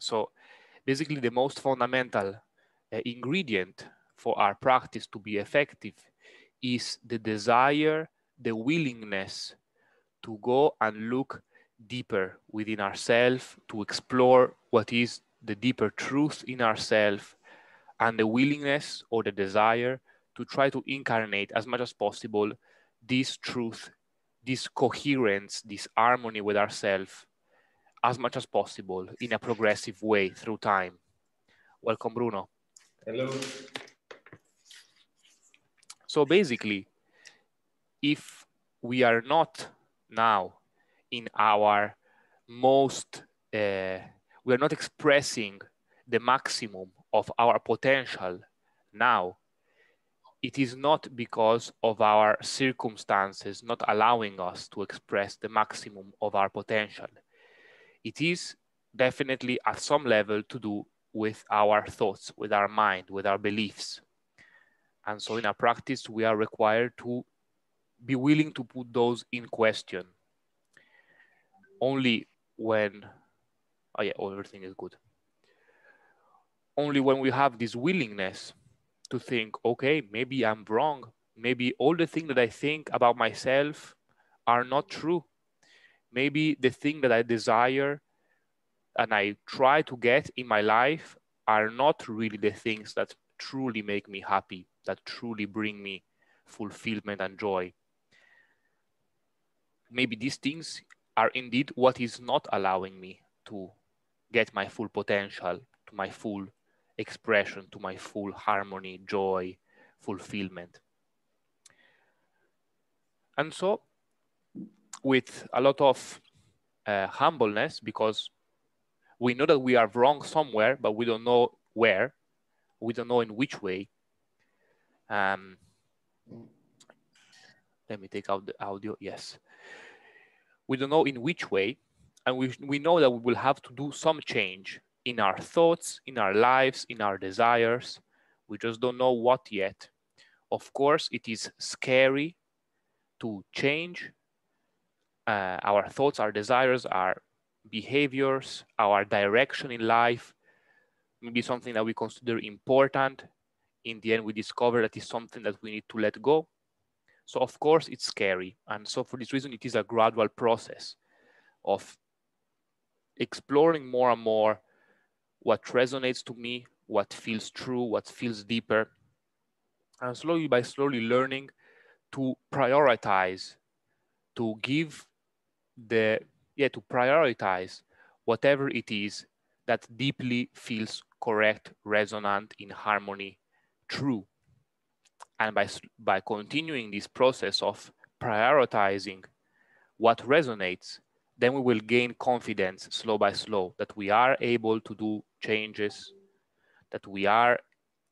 So basically the most fundamental ingredient for our practice to be effective is the desire, the willingness to go and look deeper within ourselves, to explore what is the deeper truth in ourselves, and the willingness or the desire to try to incarnate as much as possible this truth, this coherence, this harmony with ourselves as much as possible in a progressive way through time. Welcome, Bruno. Hello. So basically, if we are not now in our most, we are not expressing the maximum of our potential now, it is not because of our circumstances not allowing us to express the maximum of our potential. It is definitely at some level to do with our thoughts, with our mind, with our beliefs. And so in our practice, we are required to be willing to put those in question. Only when, oh yeah, everything is good. Only when we have this willingness to think, okay, maybe I'm wrong. Maybe all the things that I think about myself are not true. Maybe the thing that I desire and I try to get in my life are not really the things that truly make me happy, that truly bring me fulfillment and joy. Maybe these things are indeed what is not allowing me to get my full potential, to my full expression, to my full harmony, joy, fulfillment. And so with a lot of humbleness, because we know that we are wrong somewhere, but we don't know where, we don't know in which way. Let me take out the audio, yes. We don't know in which way, and we know that we will have to do some change in our thoughts, in our lives, in our desires. We just don't know what yet. Of course, it is scary to change our thoughts, our desires, our behaviors, our direction in life. Maybe something that we consider important. In the end, we discover that it's something that we need to let go. So of course, it's scary. And so for this reason, it is a gradual process of exploring more and more what resonates to me, what feels true, what feels deeper. And slowly by slowly learning to prioritize, to give to prioritize whatever it is that deeply feels correct, resonant, in harmony, true. And by continuing this process of prioritizing what resonates, then we will gain confidence slow by slow that we are able to do changes, that we are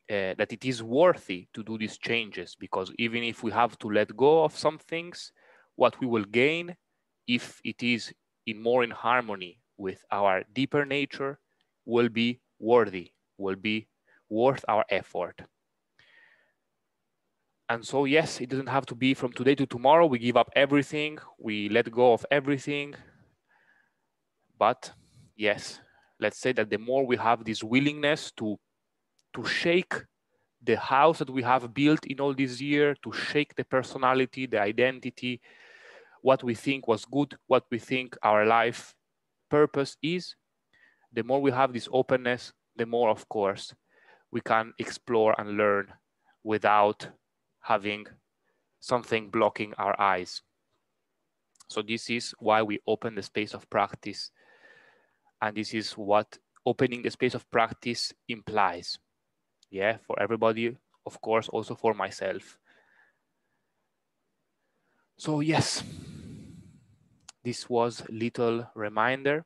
that it is worthy to do these changes, because even if we have to let go of some things, what we will gain, if it is more in harmony with our deeper nature, will be worthy, will be worth our effort. And so, yes, it doesn't have to be from today to tomorrow. We give up everything, we let go of everything. But yes, let's say that the more we have this willingness to shake the house that we have built in all this year, to shake the personality, the identity, what we think was good, what we think our life purpose is, the more we have this openness, the more, of course, we can explore and learn without having something blocking our eyes. So this is why we open the space of practice. And this is what opening the space of practice implies. Yeah, for everybody, of course, also for myself. So yes, this was a little reminder.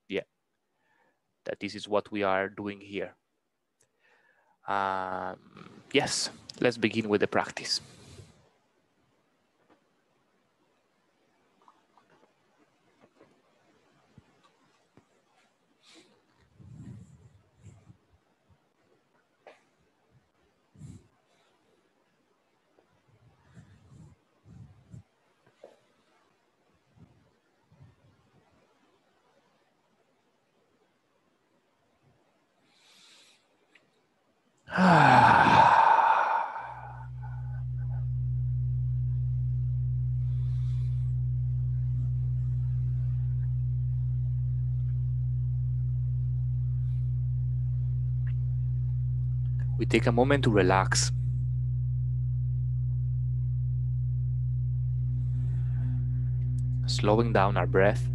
Yeah, that this is what we are doing here. Yes, let's begin with the practice. We take a moment to relax. Slowing down our breath.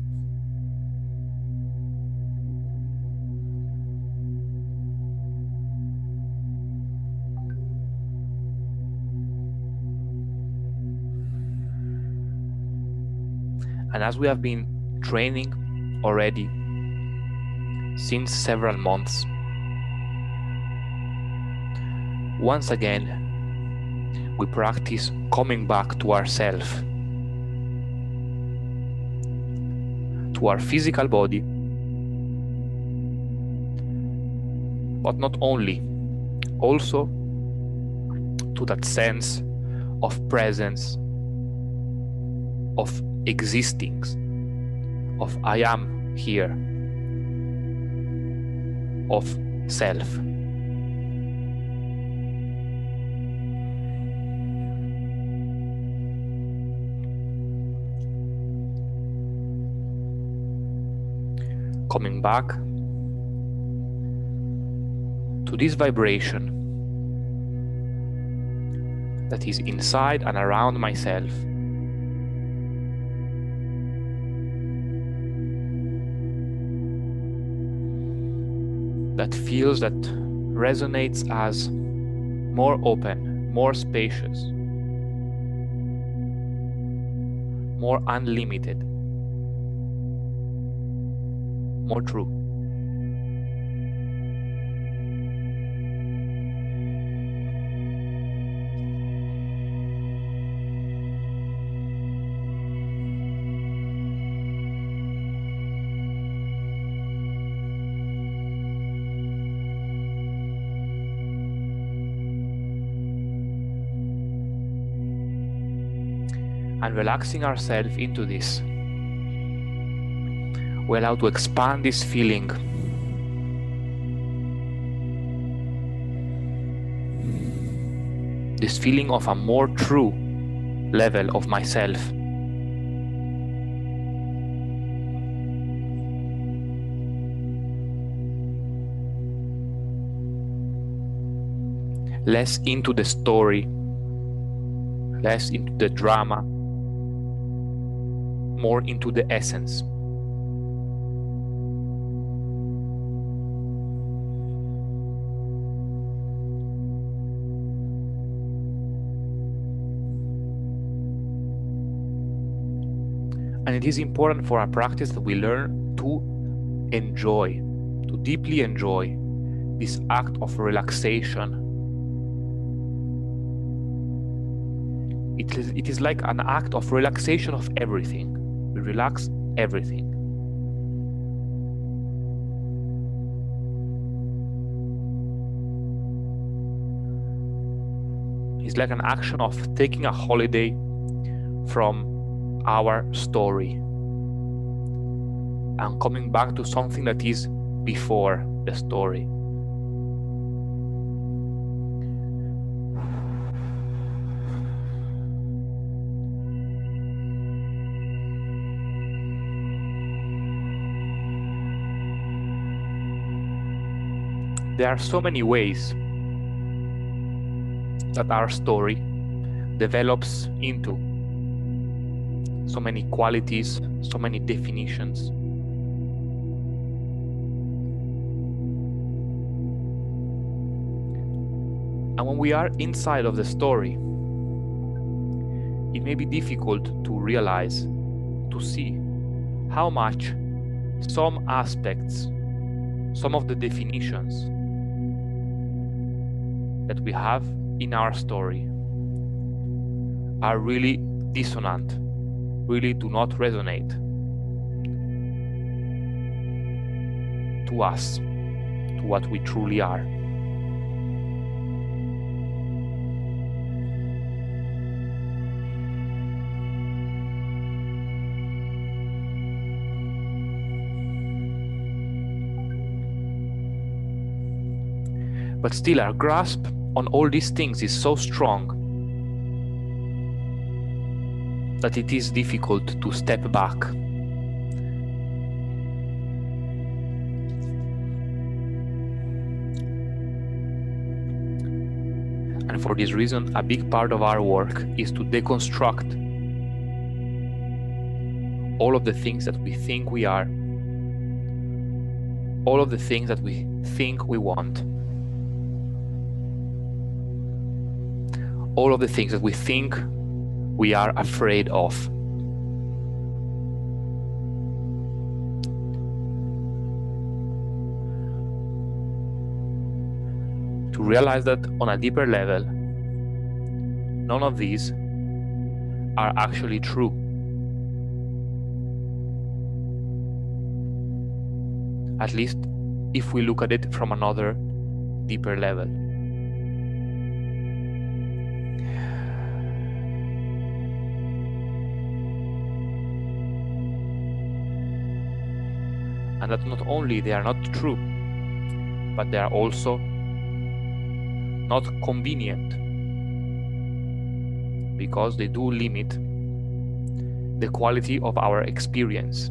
And as we have been training already since several months, once again, we practice coming back to ourselves, to our physical body, but not only, also to that sense of presence, of existing, of I am here, of self. Coming back to this vibration that is inside and around myself, that feels, that resonates as more open, more spacious, more unlimited, more true. And relaxing ourselves into this, we allow to expand this feeling, this feeling of a more true level of myself. Less into the story, less into the drama, more into the essence. And it is important for our practice that we learn to enjoy, to deeply enjoy this act of relaxation. It is like an act of relaxation of everything. We relax everything. It's like an action of taking a holiday from our story and coming back to something that is before the story. There are so many ways that our story develops into, so many qualities, so many definitions. And when we are inside of the story, it may be difficult to realize, to see how much some aspects, some of the definitions that we have in our story are really dissonant, really do not resonate to us, to what we truly are. But still our grasp on all these things is so strong that it is difficult to step back. And for this reason, a big part of our work is to deconstruct all of the things that we think we are, all of the things that we think we want, all of the things that we think we are afraid of. To realize that on a deeper level, none of these are actually true. At least if we look at it from another deeper level. And that not only they are not true, but they are also not convenient, because they do limit the quality of our experience.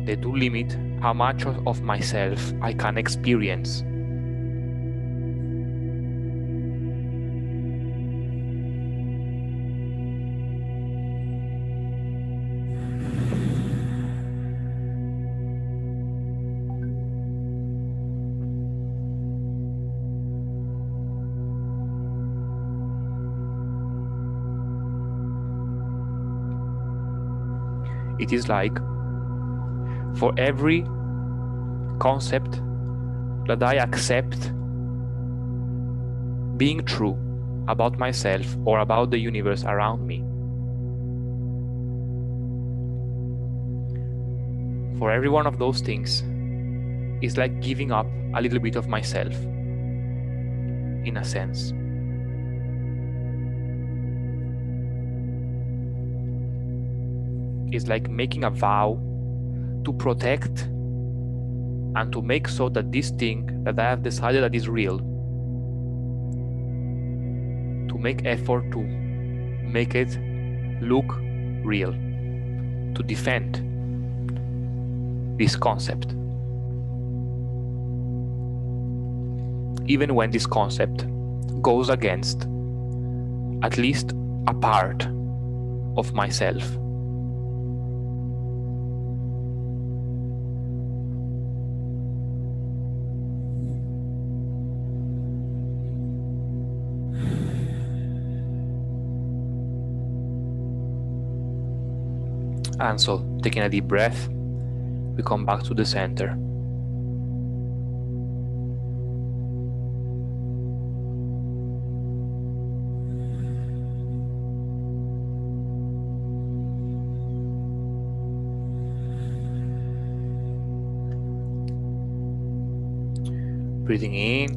They do limit how much of myself I can experience. It is like for every concept that I accept being true about myself or about the universe around me, for every one of those things is like giving up a little bit of myself, in a sense. It's like making a vow to protect and to make so that this thing that I have decided that is real, to make effort to make it look real, to defend this concept. Even when this concept goes against at least a part of myself. And so, taking a deep breath, we come back to the center. Breathing in,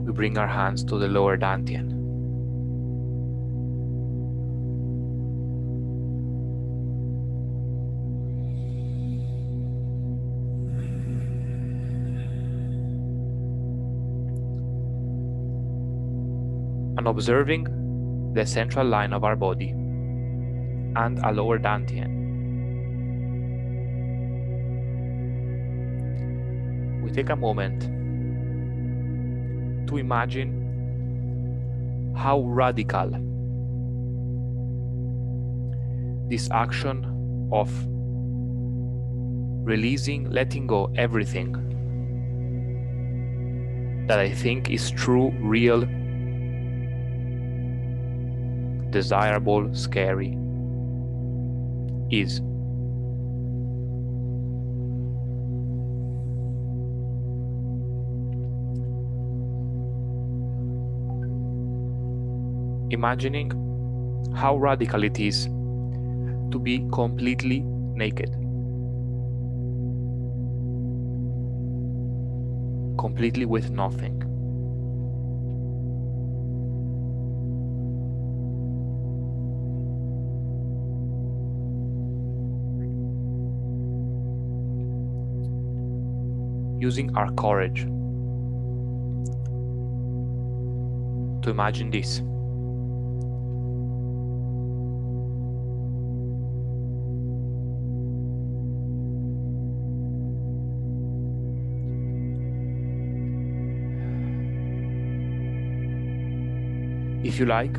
we bring our hands to the lower dantian. And observing the central line of our body and a lower dantian, we take a moment to imagine how radical this action of releasing, letting go everything that I think is true, real, desirable, scary, is. Imagining how radical it is to be completely naked, completely with nothing. using our courage to imagine this. If you like,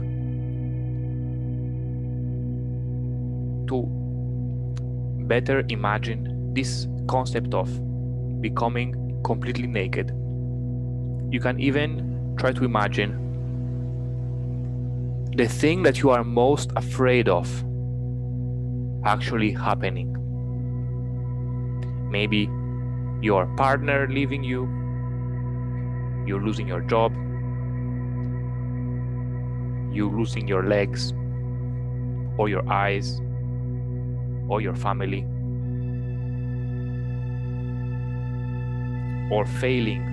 to better imagine this concept of becoming completely naked, you can even try to imagine the thing that you are most afraid of actually happening. Maybe your partner leaving you, you're losing your job, you losing your legs or your eyes or your family, or failing.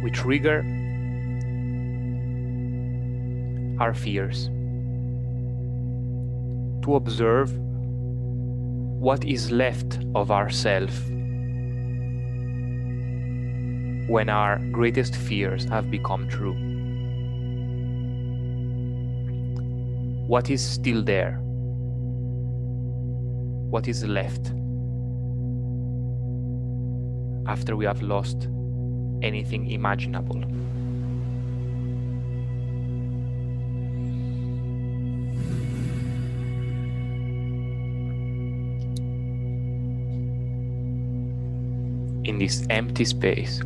We trigger our fears to observe what is left of ourself when our greatest fears have become true. What is still there? What is left after we have lost anything imaginable? In this empty space,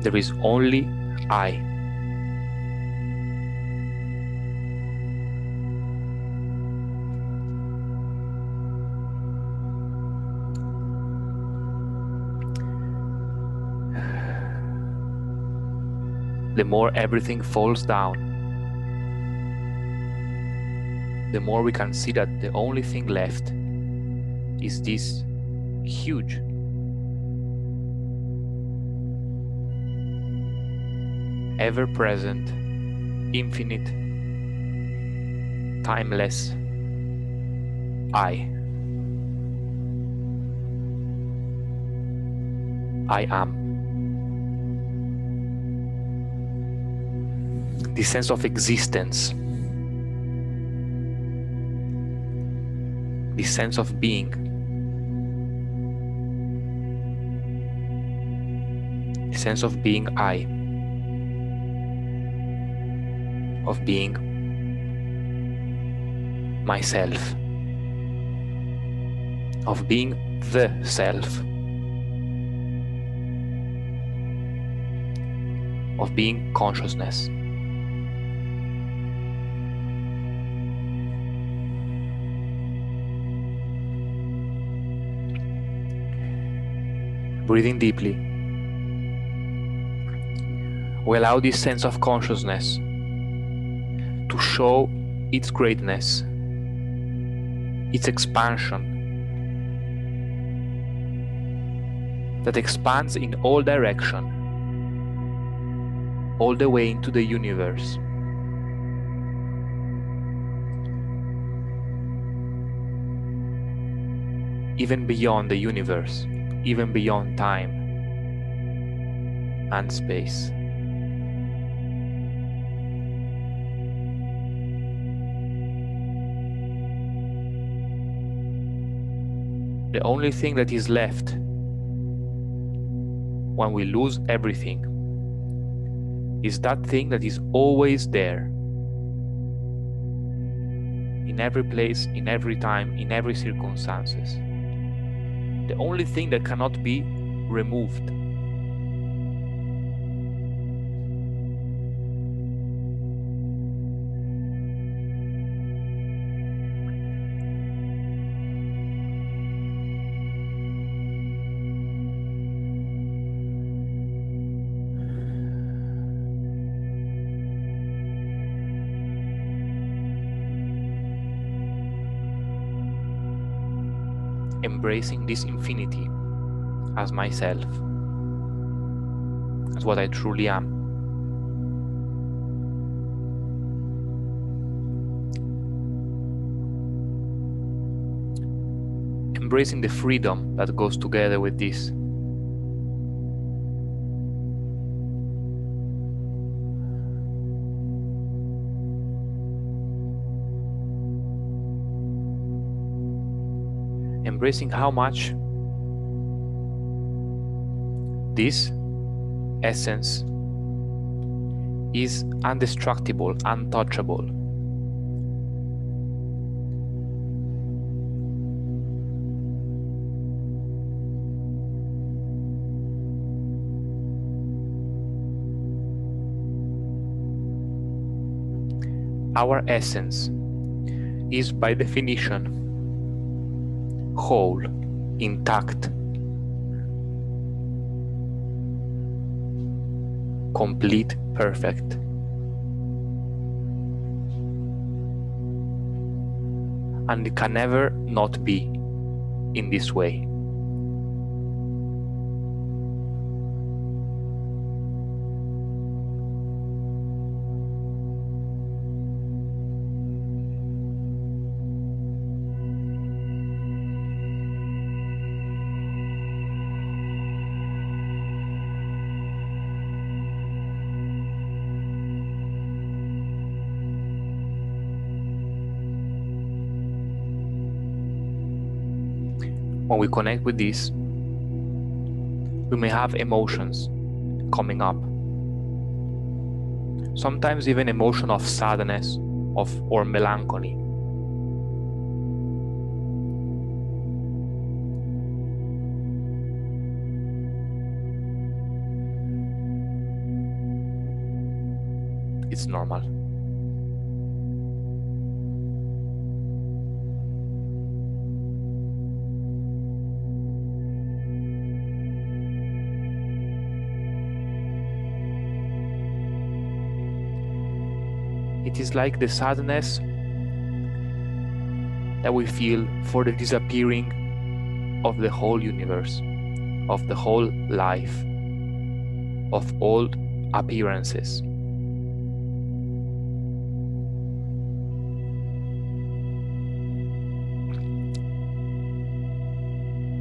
there is only I. The more everything falls down, the more we can see that the only thing left is this huge, ever-present, infinite, timeless I. I am. The sense of existence, the sense of being, the sense of being I, of being myself, of being the self, of being consciousness. Breathing deeply, we allow this sense of consciousness to show its greatness, its expansion, that expands in all direction, all the way into the universe. Even beyond the universe, even beyond time and space. The only thing that is left when we lose everything is that thing that is always there, in every place, in every time, in every circumstances. The only thing that cannot be removed. embracing this infinity as myself, as what I truly am. Embracing the freedom that goes together with this. Embracing how much this essence is indestructible, untouchable. Our essence is by definition whole, intact, complete, perfect. And it can never not be in this way. When we connect with this, we may have emotions coming up. Sometimes even emotion of sadness or melancholy. It's normal. It is like the sadness that we feel for the disappearing of the whole universe, of the whole life, of old appearances.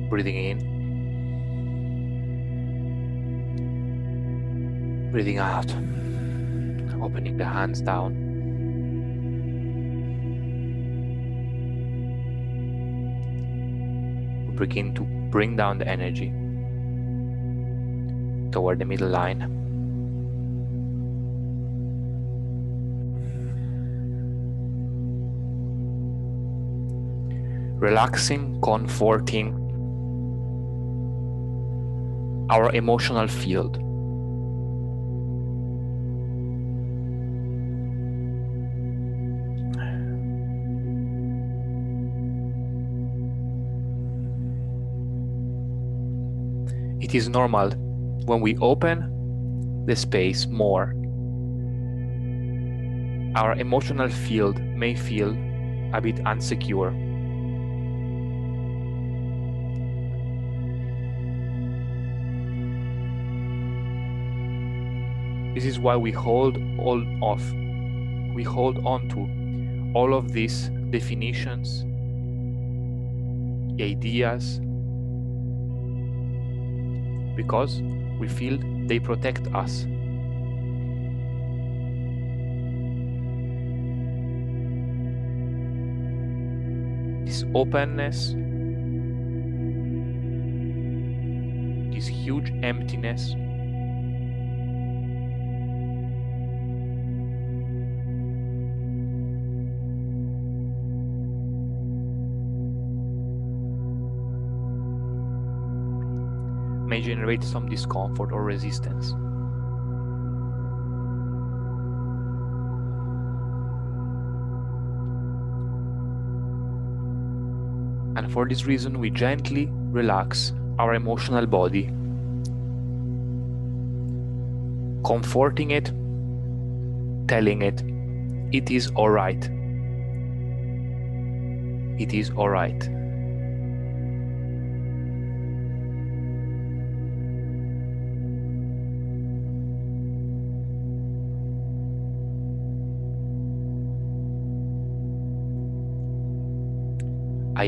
Breathing in, breathing out, opening the hands down. We begin to bring down the energy toward the middle line. Relaxing, comforting our emotional field. It is normal when we open the space more. Our emotional field may feel a bit insecure. This is why we hold on to all of these definitions, ideas, because we feel they protect us. This openness, this huge emptiness, may generate some discomfort or resistance. And for this reason, we gently relax our emotional body, comforting it, telling it, it is all right. It is all right.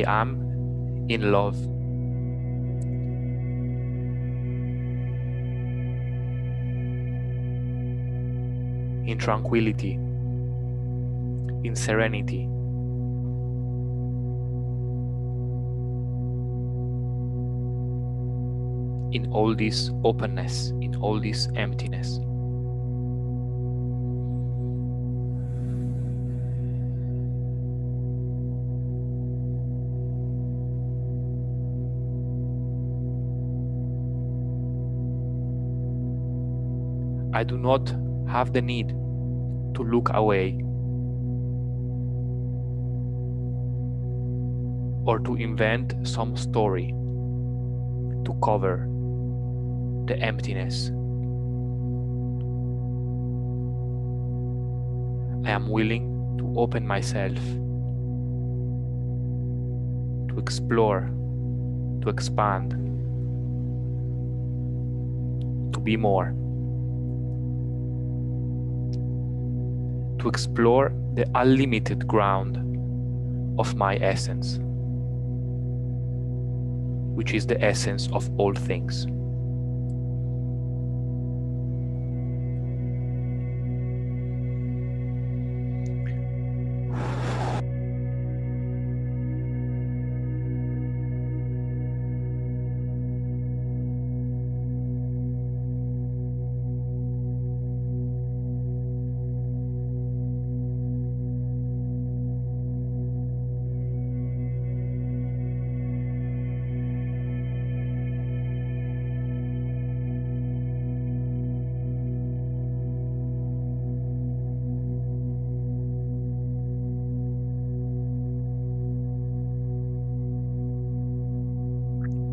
I am in love. In tranquility, in serenity, in all this openness, in all this emptiness. I do not have the need to look away or to invent some story to cover the emptiness. I am willing to open myself, to explore, to expand, to be more, to explore the unlimited ground of my essence, which is the essence of all things.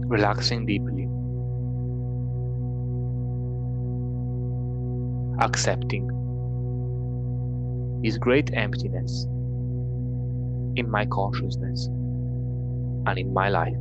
Relaxing deeply, accepting this great emptiness in my consciousness and in my life.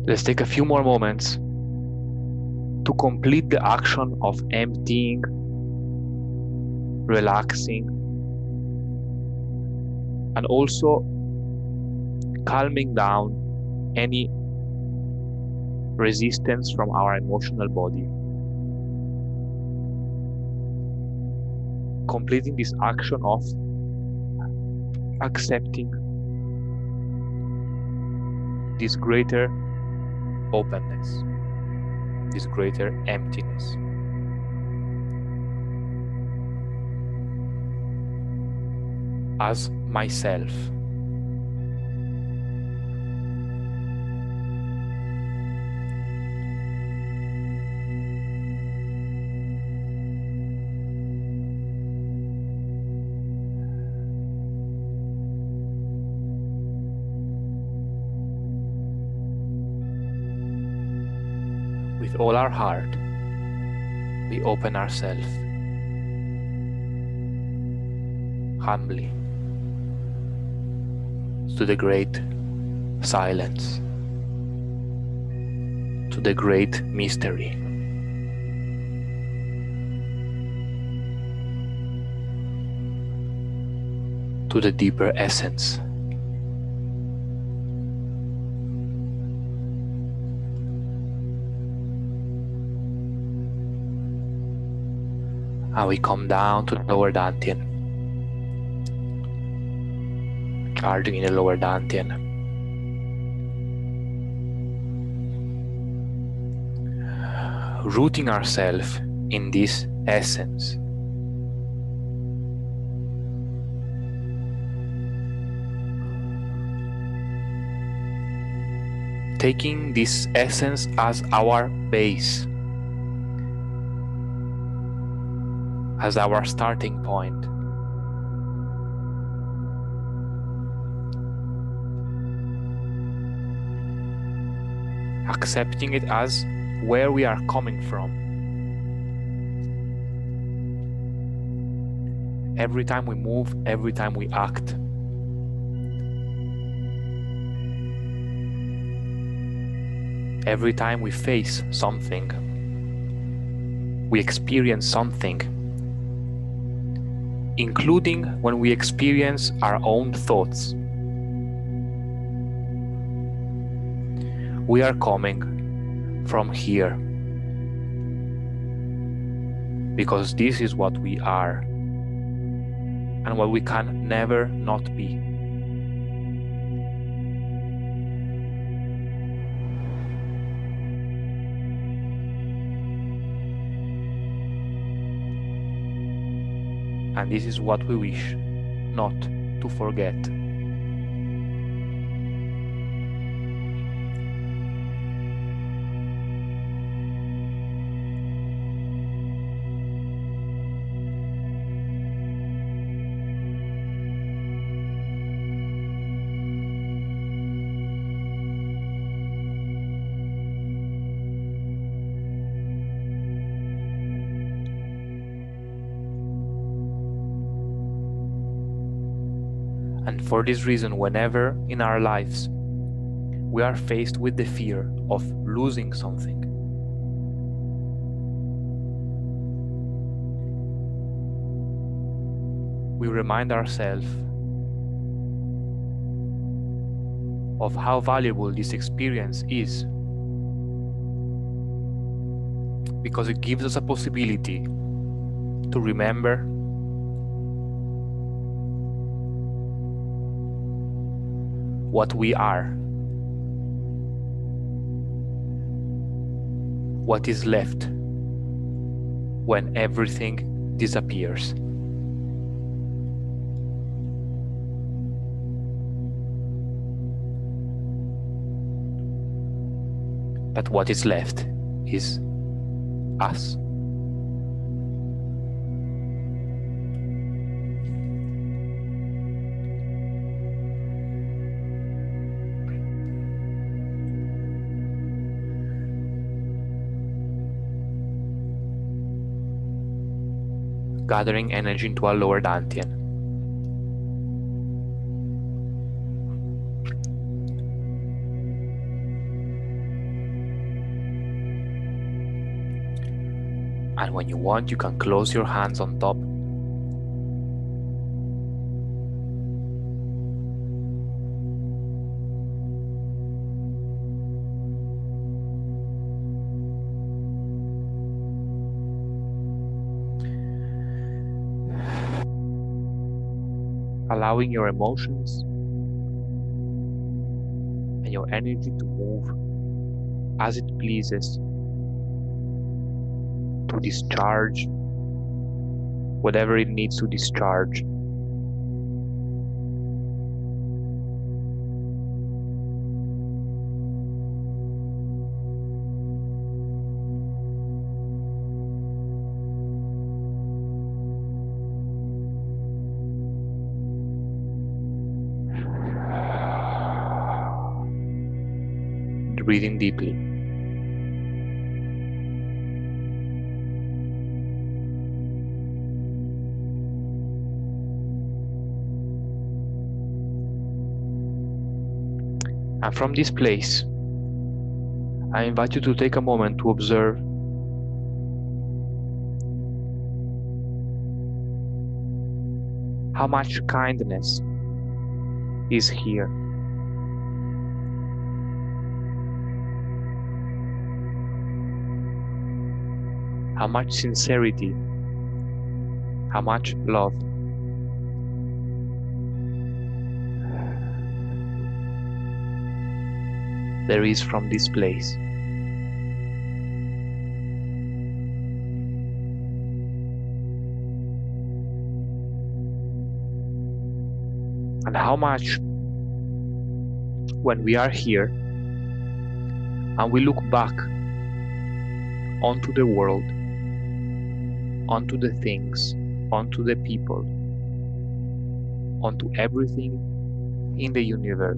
Let's take a few more moments to complete the action of emptying, relaxing, and also calming down any resistance from our emotional body. Completing this action of accepting this greater openness, this greater emptiness. As myself. With all our heart, we open ourselves humbly to the great silence, to the great mystery. To the deeper essence. And we come down to the lower dantian, charging in the lower dantian. Rooting ourselves in this essence. Taking this essence as our base, as our starting point. accepting it as where we are coming from. Every time we move, every time we act. Every time we face something, we experience something, including when we experience our own thoughts. We are coming from here, because this is what we are and what we can never not be. And this is what we wish not to forget. And for this reason, whenever in our lives we are faced with the fear of losing something, we remind ourselves of how valuable this experience is, because it gives us a possibility to remember what we are, what is left when everything disappears. But what is left is us. Gathering energy into our lower dantian. And when you want, you can close your hands on top. Allowing your emotions and your energy to move as it pleases, to discharge whatever it needs to discharge. Breathing deeply. And from this place, I invite you to take a moment to observe how much kindness is here. How much sincerity, how much love. There is from this place. And how much, when we are here and we look back onto the world, onto the things, onto the people, onto everything in the universe,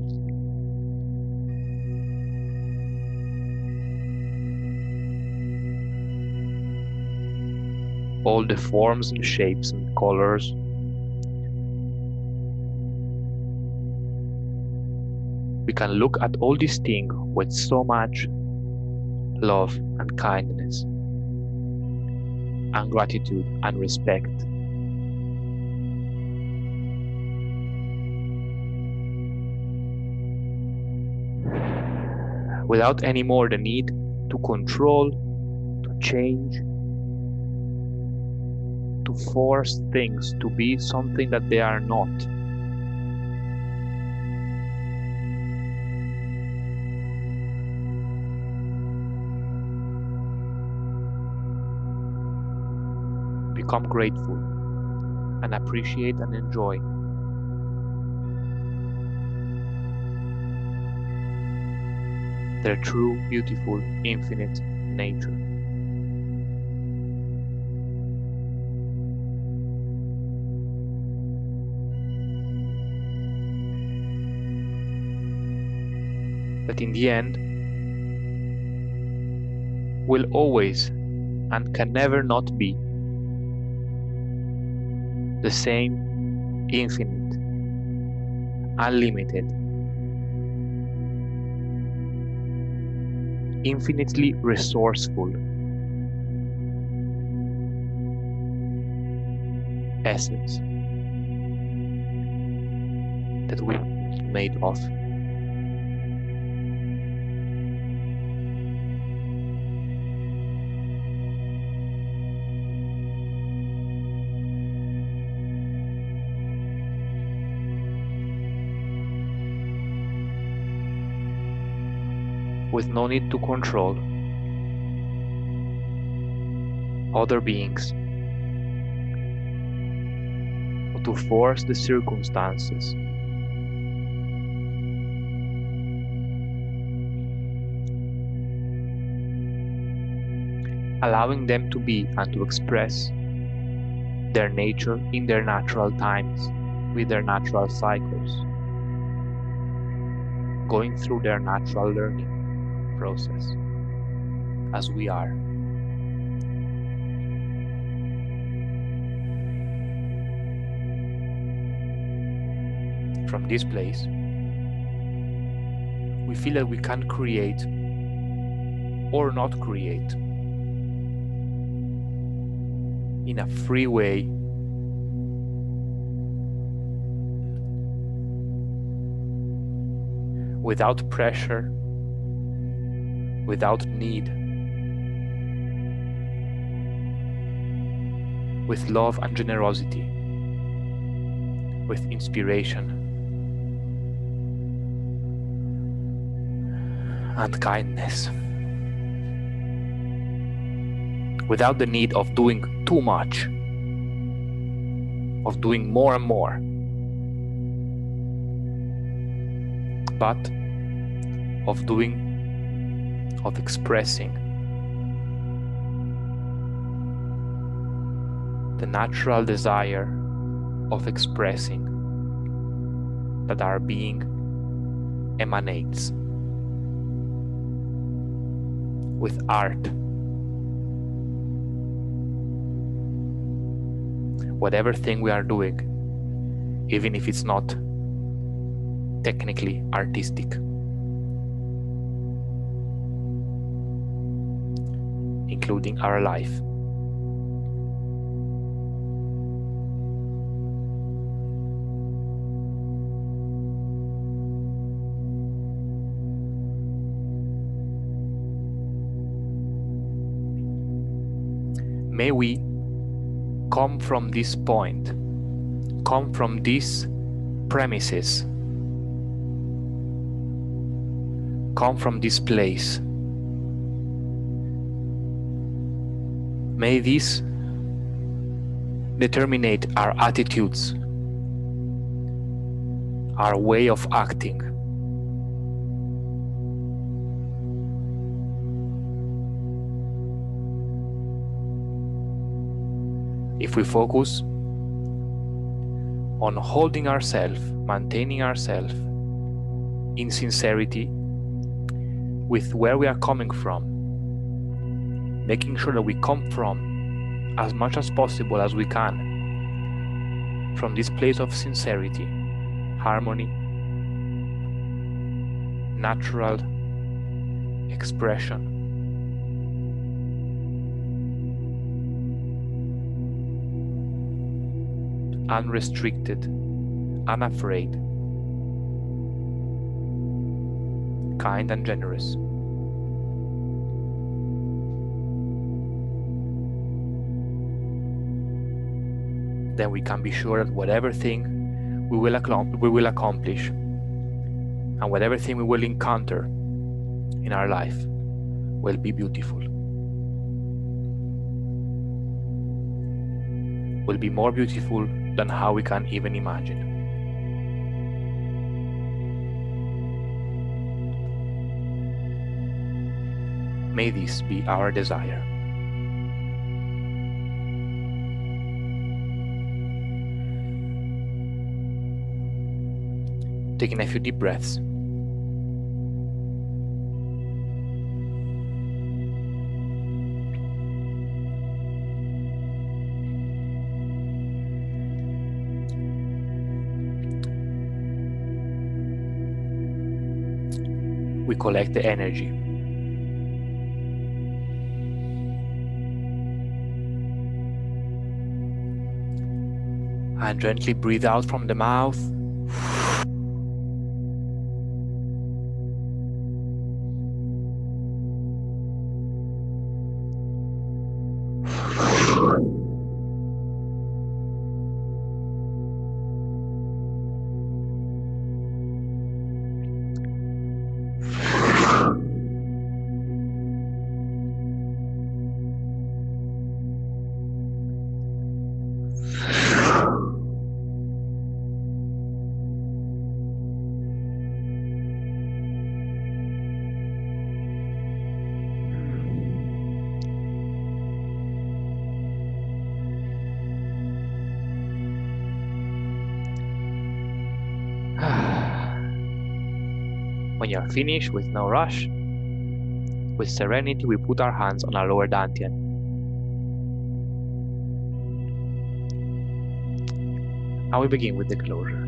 all the forms and shapes and colors. We can look at all these things with so much love and kindness and gratitude and respect. Without any more the need to control, to change, to force things to be something that they are not. Become grateful and appreciate and enjoy their true, beautiful, infinite nature. That in the end will always and can never not be the same infinite, unlimited, infinitely resourceful essence that we're made of. With no need to control other beings or to force the circumstances. Allowing them to be and to express their nature in their natural times, with their natural cycles, going through their natural learning process as we are. From this place, we feel that we can create or not create in a free way, without pressure, without need, with love and generosity, with inspiration and kindness, without the need of doing too much, of doing more and more, but of expressing the natural desire of expressing that our being emanates with art. Whatever thing we are doing, even if it's not technically artistic, including our life. May we come from this point, come from these premises, come from this place. May this determine our attitudes, our way of acting. If we focus on holding ourselves, maintaining ourselves in sincerity with where we are coming from, making sure that we come from as much as possible as we can from this place of sincerity, harmony, natural expression. Unrestricted, unafraid, kind and generous. Then we can be sure that whatever thing we will accomplish and whatever thing we will encounter in our life will be beautiful. Will be more beautiful than how we can even imagine. May this be our desire. Taking a few deep breaths. We collect the energy. And gently breathe out from the mouth. When you're finished, with no rush, with serenity, we put our hands on our lower dantian. And we begin with the closure.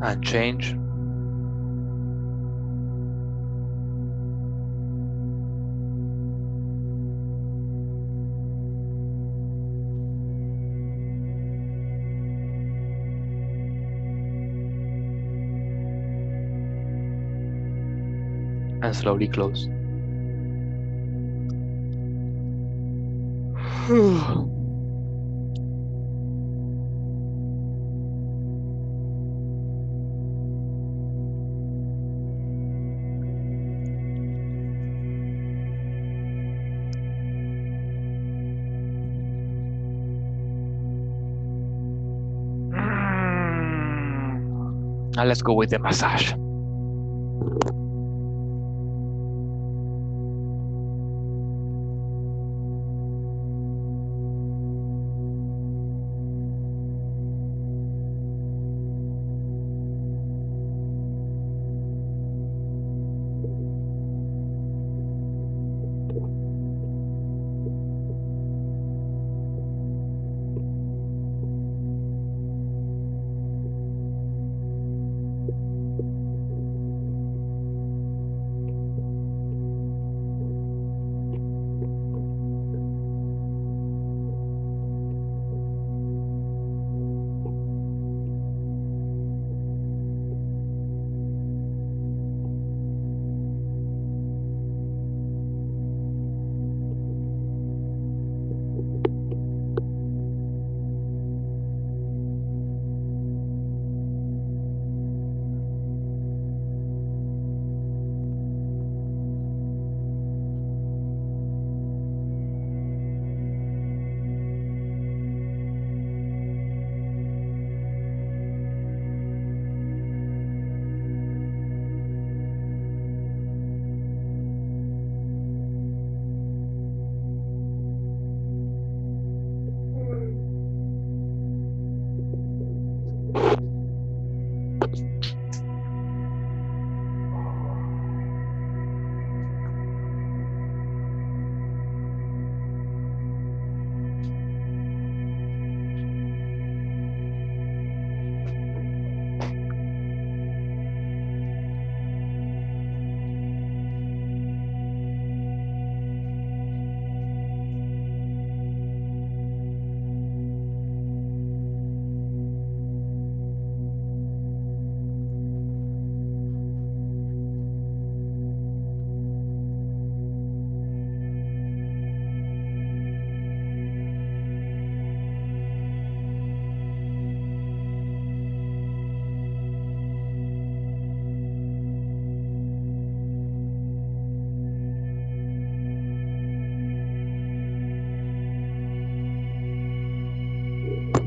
And change. And slowly close. Now let's go with the massage.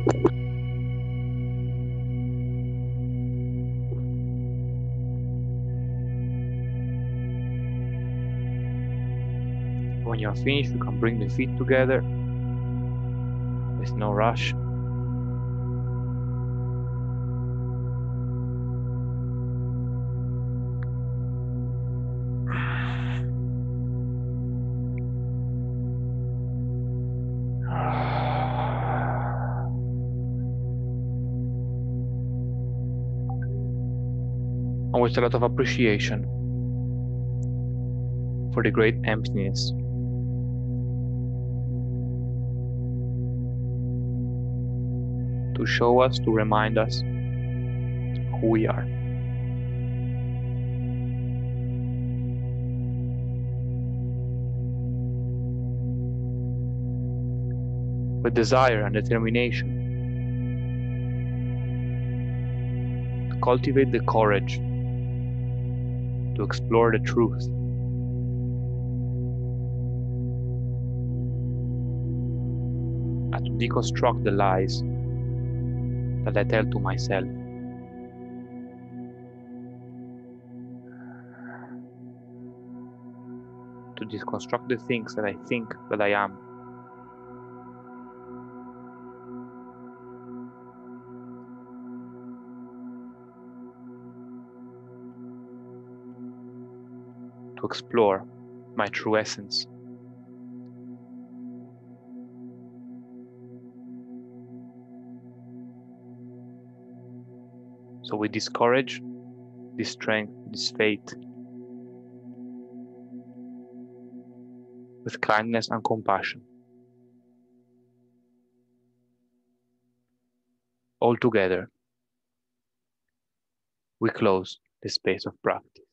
When you're finished, you can bring the feet together. There's no rush. And with a lot of appreciation for the great emptiness to show us, to remind us who we are. With desire and determination to cultivate the courage to explore the truth, and to deconstruct the lies that I tell to myself. To deconstruct the things that I think that I am. To explore my true essence. So with this courage, this strength, this faith, with kindness and compassion, all together, we close the space of practice.